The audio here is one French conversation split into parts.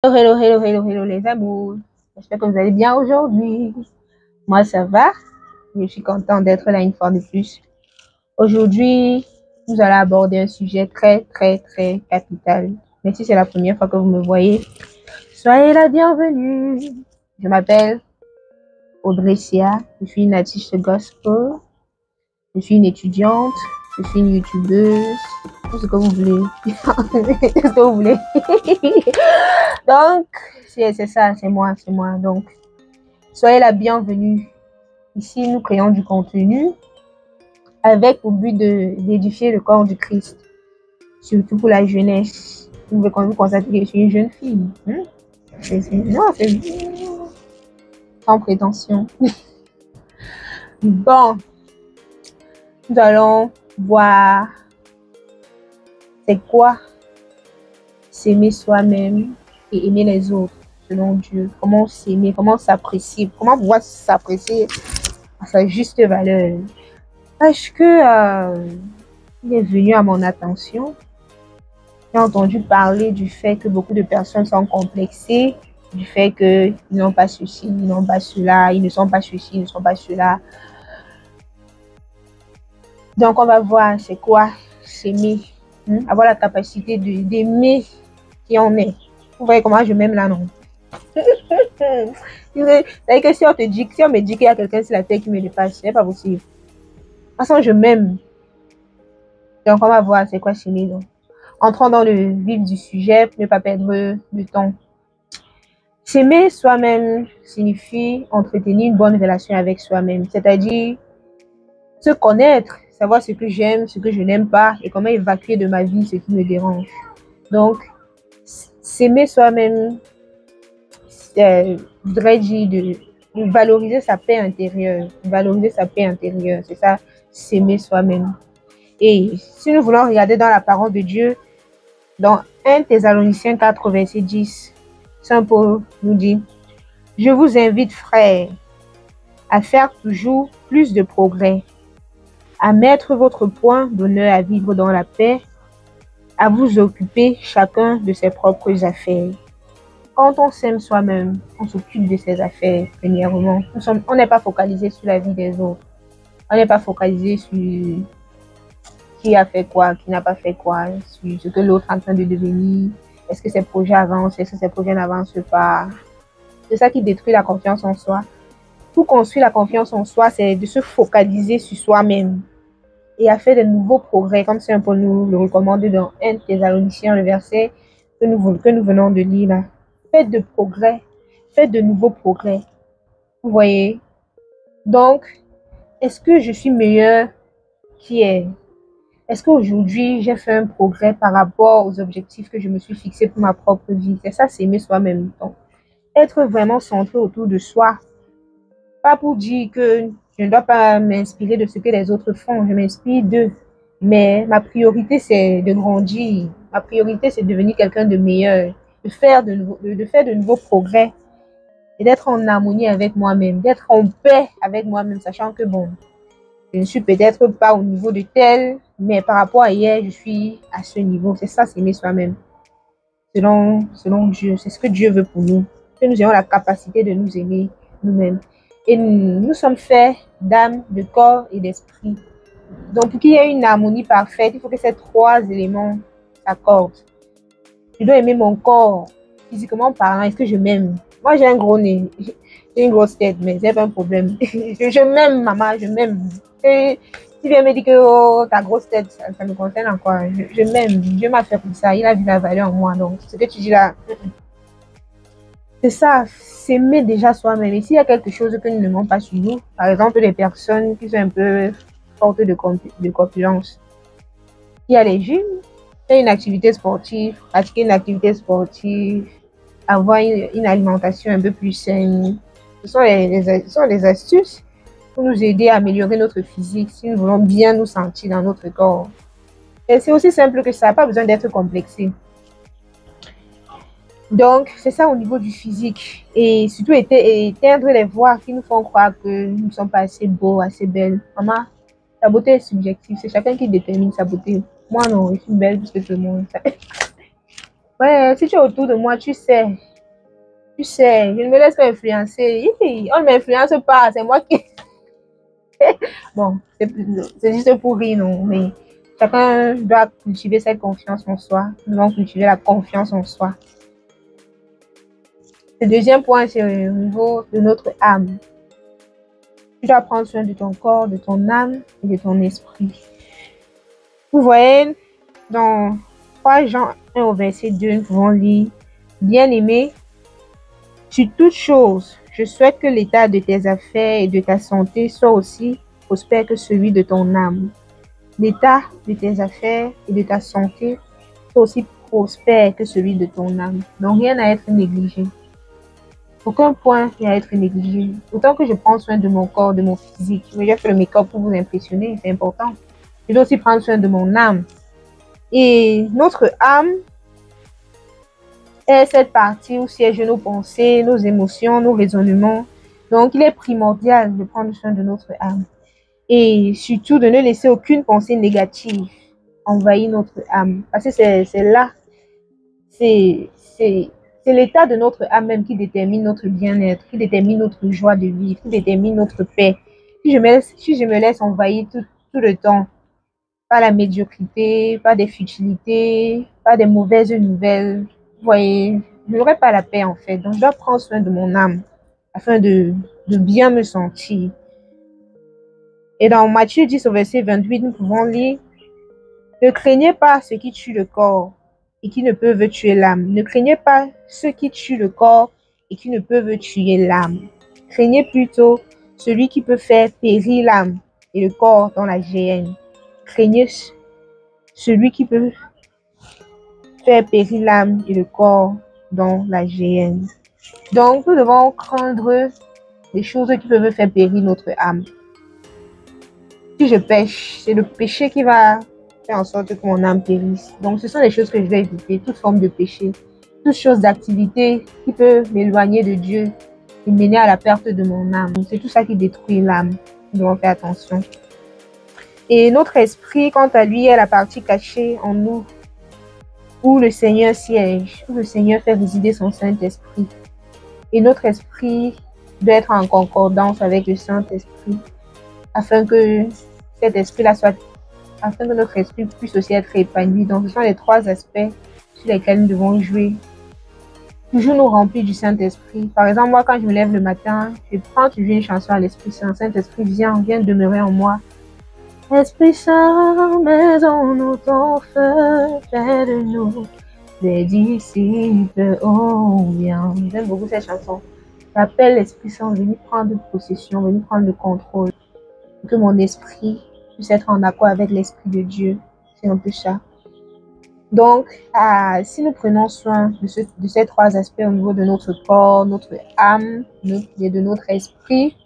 Hello, hello, hello, hello les amours. J'espère que vous allez bien aujourd'hui. Moi, ça va. Je suis contente d'être là une fois de plus. Aujourd'hui, nous allons aborder un sujet très, très, très capital. Mais si c'est la première fois que vous me voyez, soyez la bienvenue. Je m'appelle Audrey Sia. Je suis une artiste gospel. Je suis une étudiante. Je suis une youtubeuse. Tout ce que vous voulez. Tout ce que vous voulez. Donc, c'est ça, c'est moi. Donc, soyez la bienvenue. Ici, nous créons du contenu avec pour but d'édifier le corps du Christ, surtout pour la jeunesse. Vous pouvez quand vous constatez que je suis une jeune fille. Non, c'est sans prétention. Bon, nous allons voir c'est quoi s'aimer soi-même et aimer les autres selon Dieu. Comment s'aimer, comment s'apprécier, comment pouvoir s'apprécier à sa juste valeur. Parce que il est venu à mon attention, j'ai entendu parler du fait que beaucoup de personnes sont complexées, du fait qu'ils n'ont pas ceci, ils n'ont pas cela, ils ne sont pas ceci, ils ne sont pas cela. Donc on va voir c'est quoi s'aimer, avoir la capacité d'aimer qui on est. Vous voyez comment je m'aime là, non? C'est-à-dire que si on me dit qu'il y a quelqu'un sur la terre qui me dépasse, c'est pas possible. De toute façon, je m'aime. Donc, on va voir c'est quoi s'aimer. Donc, entrons dans le vif du sujet pour ne pas perdre de temps. S'aimer soi-même signifie entretenir une bonne relation avec soi-même, c'est-à-dire se connaître, savoir ce que j'aime, ce que je n'aime pas et comment évacuer de ma vie ce qui me dérange. Donc, s'aimer soi-même, voudrait dire de valoriser sa paix intérieure. Valoriser sa paix intérieure, c'est ça, s'aimer soi-même. Et si nous voulons regarder dans la parole de Dieu, dans 1 Thessaloniciens 4, verset 10, Saint Paul nous dit, « Je vous invite, frères, à faire toujours plus de progrès, à mettre votre point d'honneur à vivre dans la paix, à vous occuper chacun de ses propres affaires. » Quand on s'aime soi-même, on s'occupe de ses affaires, premièrement. On n'est pas focalisé sur la vie des autres. On n'est pas focalisé sur qui a fait quoi, qui n'a pas fait quoi, sur ce que l'autre est en train de devenir. Est-ce que ses projets avancent, est-ce que ses projets n'avancent pas. C'est ça qui détruit la confiance en soi. Pour construire la confiance en soi, c'est de se focaliser sur soi-même et à faire de nouveaux progrès, comme Saint Paul nous le recommande dans 1 Thessaloniciens, le verset que nous venons de lire là. Faites de progrès, faites de nouveaux progrès. Vous voyez? Donc, est-ce que je suis meilleure qu'hier? Est-ce qu'aujourd'hui, j'ai fait un progrès par rapport aux objectifs que je me suis fixés pour ma propre vie? C'est ça, c'est aimer soi-même. Donc, être vraiment centré autour de soi. Pas pour dire que je ne dois pas m'inspirer de ce que les autres font. Je m'inspire d'eux. Mais ma priorité, c'est de grandir. Ma priorité, c'est de devenir quelqu'un de meilleur. De faire de nouveaux progrès et d'être en harmonie avec moi-même, d'être en paix avec moi-même, sachant que bon, je ne suis peut-être pas au niveau de tel, mais par rapport à hier, je suis à ce niveau. C'est ça, s'aimer soi-même. Selon Dieu, c'est ce que Dieu veut pour nous, que nous ayons la capacité de nous aimer nous-mêmes. Et nous sommes faits d'âme, de corps et d'esprit. Donc, pour qu'il y ait une harmonie parfaite, il faut que ces trois éléments s'accordent. Je dois aimer mon corps, physiquement parlant. Est-ce que je m'aime? Moi, j'ai un gros nez, j'ai une grosse tête, mais c'est pas un problème. Je m'aime, maman, je m'aime. Et si tu viens me dire que oh, ta grosse tête, ça me concerne encore. Je m'aime. Dieu m'a fait pour ça. Il a vu la valeur en moi. Donc, ce que tu dis là, c'est ça, s'aimer déjà soi-même. Et s'il y a quelque chose que nous n'aimons pas sur nous, par exemple, les personnes qui sont un peu fortes de corpulence, il y a les gyms. Faire une activité sportive, pratiquer une activité sportive, avoir une alimentation un peu plus saine. Ce sont les astuces pour nous aider à améliorer notre physique si nous voulons bien nous sentir dans notre corps. Et c'est aussi simple que ça, pas besoin d'être complexé. Donc, c'est ça au niveau du physique. Et surtout, éteindre les voix qui nous font croire que nous ne sommes pas assez beaux, assez belles. Maman, la beauté est subjective. C'est chacun qui détermine sa beauté. Moi, non, je suis belle plus que tout le monde. Ouais, si tu es autour de moi, tu sais. Tu sais, je ne me laisse pas influencer. On ne m'influence pas, c'est moi qui... Bon, c'est juste pour rire, non, mais chacun doit cultiver cette confiance en soi. Nous devons cultiver la confiance en soi. Le deuxième point, c'est au niveau de notre âme. Tu dois prendre soin de ton corps, de ton âme et de ton esprit. Vous voyez, dans 3 Jean 1 au verset 2, nous pouvons lire: Bien-aimé, sur toute chose, je souhaite que l'état de tes affaires et de ta santé soit aussi prospère que celui de ton âme. L'état de tes affaires et de ta santé soit aussi prospère que celui de ton âme. Donc rien à être négligé. Aucun point n'est à être négligé. Autant que je prends soin de mon corps, de mon physique. Je vais faire le make-up pour vous impressionner, c'est important. Je dois aussi prendre soin de mon âme. Et notre âme est cette partie où siègent nos pensées, nos émotions, nos raisonnements. Donc, il est primordial de prendre soin de notre âme. Et surtout, de ne laisser aucune pensée négative envahir notre âme. Parce que c'est là, c'est l'état de notre âme même qui détermine notre bien-être, qui détermine notre joie de vivre, qui détermine notre paix. Si je me laisse envahir tout le temps par la médiocrité, par des futilités, par des mauvaises nouvelles, vous voyez, je n'aurai pas la paix en fait. Donc, je dois prendre soin de mon âme afin de bien me sentir. Et dans Matthieu 10 au verset 28, nous pouvons lire: Ne craignez pas ceux qui tuent le corps et qui ne peuvent tuer l'âme. Ne craignez pas ceux qui tuent le corps et qui ne peuvent tuer l'âme. Craignez plutôt celui qui peut faire périr l'âme et le corps dans la géhenne. Craignez celui qui peut faire périr l'âme et le corps dans la géhenne. Donc, nous devons craindre les choses qui peuvent faire périr notre âme. Si je pêche, c'est le péché qui va faire en sorte que mon âme périsse. Donc, ce sont les choses que je vais éviter, toute forme de péché, toute chose d'activité qui peut m'éloigner de Dieu et mener à la perte de mon âme. C'est tout ça qui détruit l'âme. Nous devons faire attention. Et notre esprit, quant à lui, est la partie cachée en nous, où le Seigneur siège, où le Seigneur fait résider son Saint-Esprit. Et notre esprit doit être en concordance avec le Saint-Esprit, afin que cet esprit-là soit, afin que notre esprit puisse aussi être épanoui. Donc, ce sont les 3 aspects sur lesquels nous devons jouer. Toujours nous remplir du Saint-Esprit. Par exemple, moi, quand je me lève le matin, je prends toujours une chanson à l'Esprit Saint. Saint-Esprit, viens demeurer en moi. Esprit Saint, maison nous ton feu, fais de nous des disciples, oh bien. J'aime beaucoup cette chanson. J'appelle l'Esprit Saint, venir prendre possession, venir prendre le contrôle. Que mon esprit puisse être en accord avec l'Esprit de Dieu. C'est un peu ça. Donc, si nous prenons soin de ces 3 aspects au niveau de notre corps, notre âme et de notre esprit,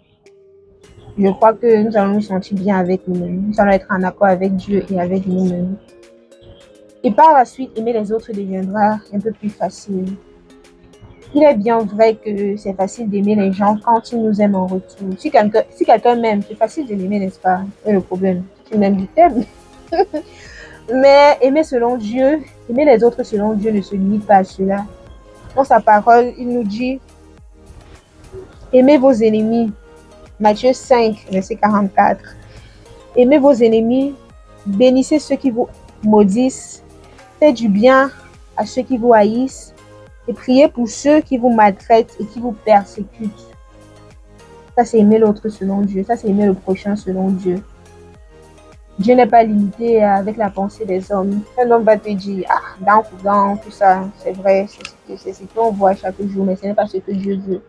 je crois que nous allons nous sentir bien avec nous-mêmes. Nous allons être en accord avec Dieu et avec nous-mêmes. Et par la suite, aimer les autres deviendra un peu plus facile. Il est bien vrai que c'est facile d'aimer les gens quand ils nous aiment en retour. Si quelqu'un m'aime, c'est facile de l'aimer, n'est-ce pas? C'est le problème. Tu m'aimes, je t'aime. Mais aimer selon Dieu, aimer les autres selon Dieu ne se limite pas à cela. Dans sa parole, il nous dit: aimez vos ennemis. Matthieu 5, verset 44. Aimez vos ennemis, bénissez ceux qui vous maudissent, faites du bien à ceux qui vous haïssent et priez pour ceux qui vous maltraitent et qui vous persécutent. Ça, c'est aimer l'autre selon Dieu. Ça, c'est aimer le prochain selon Dieu. Dieu n'est pas limité avec la pensée des hommes. Un homme va te dire: dans tout ça, c'est vrai, c'est ce qu'on voit chaque jour, mais ce n'est pas ce que Dieu veut.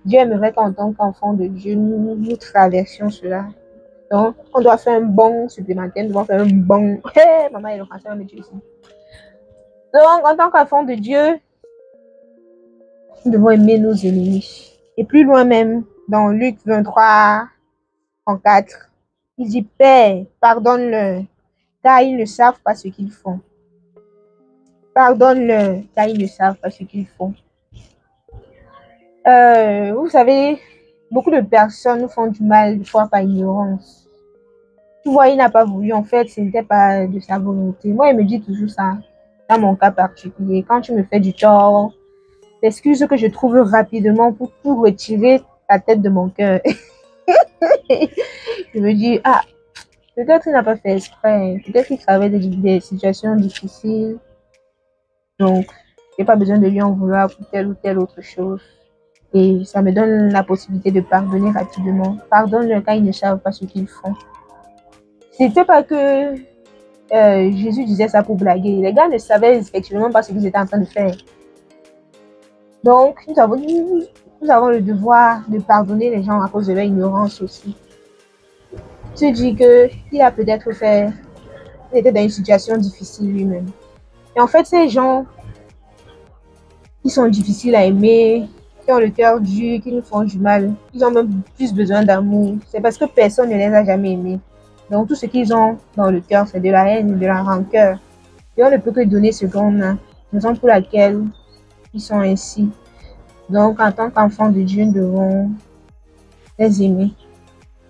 Dieu aimerait qu'en tant qu'enfant de Dieu, nous traversions cela. Donc, on doit faire un bon supplémentaire, nous devons faire un bon... Hey, maman, il est français, on me dit ici. Donc, en tant qu'enfant de Dieu, nous devons aimer nos ennemis. Et plus loin même, dans Luc 23, 34, il dit: Père, pardonne-leur, car ils ne savent pas ce qu'ils font. Pardonne-leur, car ils ne savent pas ce qu'ils font. Vous savez, beaucoup de personnes nous font du mal, des fois par ignorance. Tu vois, il n'a pas voulu, en fait, ce n'était pas de sa volonté. Moi, il me dit toujours ça, dans mon cas particulier. Quand tu me fais du tort, l'excuse que je trouve rapidement pour tout retirer la tête de mon cœur. Je me dis, ah, peut-être il n'a pas fait exprès, peut-être qu'il travaille des situations difficiles, donc j'ai pas besoin de lui en vouloir pour telle ou telle autre chose. Et ça me donne la possibilité de pardonner rapidement. Pardonne-leur quand ils ne savent pas ce qu'ils font. C'était pas que Jésus disait ça pour blaguer. Les gars ne savaient effectivement pas ce qu'ils étaient en train de faire. Donc, nous avons le devoir de pardonner les gens à cause de leur ignorance aussi. Tu dis qu'il a peut-être fait, il était dans une situation difficile lui-même. Et en fait, ces gens qui sont difficiles à aimer, qui ont le cœur dur, qui nous font du mal, ils ont même plus besoin d'amour. C'est parce que personne ne les a jamais aimés. Donc, tout ce qu'ils ont dans le cœur, c'est de la haine, de la rancœur. Et on ne peut que donner ce qu'on a, raison pour laquelle ils sont ainsi. Donc, en tant qu'enfants de Dieu, nous devons les aimer.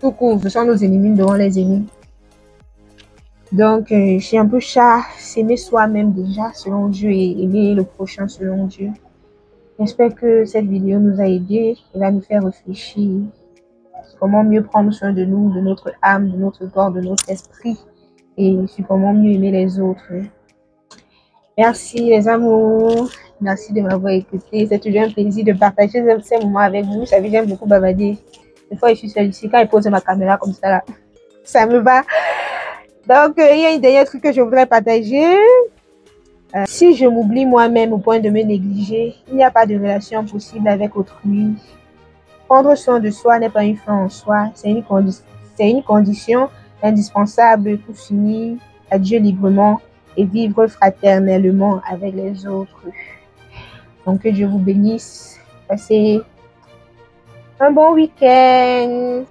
Tout court, ce sont nos ennemis, nous devons les aimer. Donc, je suis un peu chat, s'aimer soi-même déjà selon Dieu et aimer le prochain selon Dieu. J'espère que cette vidéo nous a aidés et va nous faire réfléchir comment mieux prendre soin de nous, de notre âme, de notre corps, de notre esprit et sur comment mieux aimer les autres. Merci les amours, merci de m'avoir écouté. C'est toujours un plaisir de partager ces moments avec vous. Vous savez, j'aime beaucoup bavarder. Des fois, je suis seule ici. Quand je pose ma caméra comme ça, là, ça me va. Donc, il y a un dernier truc que je voudrais partager. Si je m'oublie moi-même au point de me négliger, il n'y a pas de relation possible avec autrui. Prendre soin de soi n'est pas une fin en soi, c'est une condition indispensable pour s'unir à Dieu librement et vivre fraternellement avec les autres. Donc, que Dieu vous bénisse. Passez un bon week-end.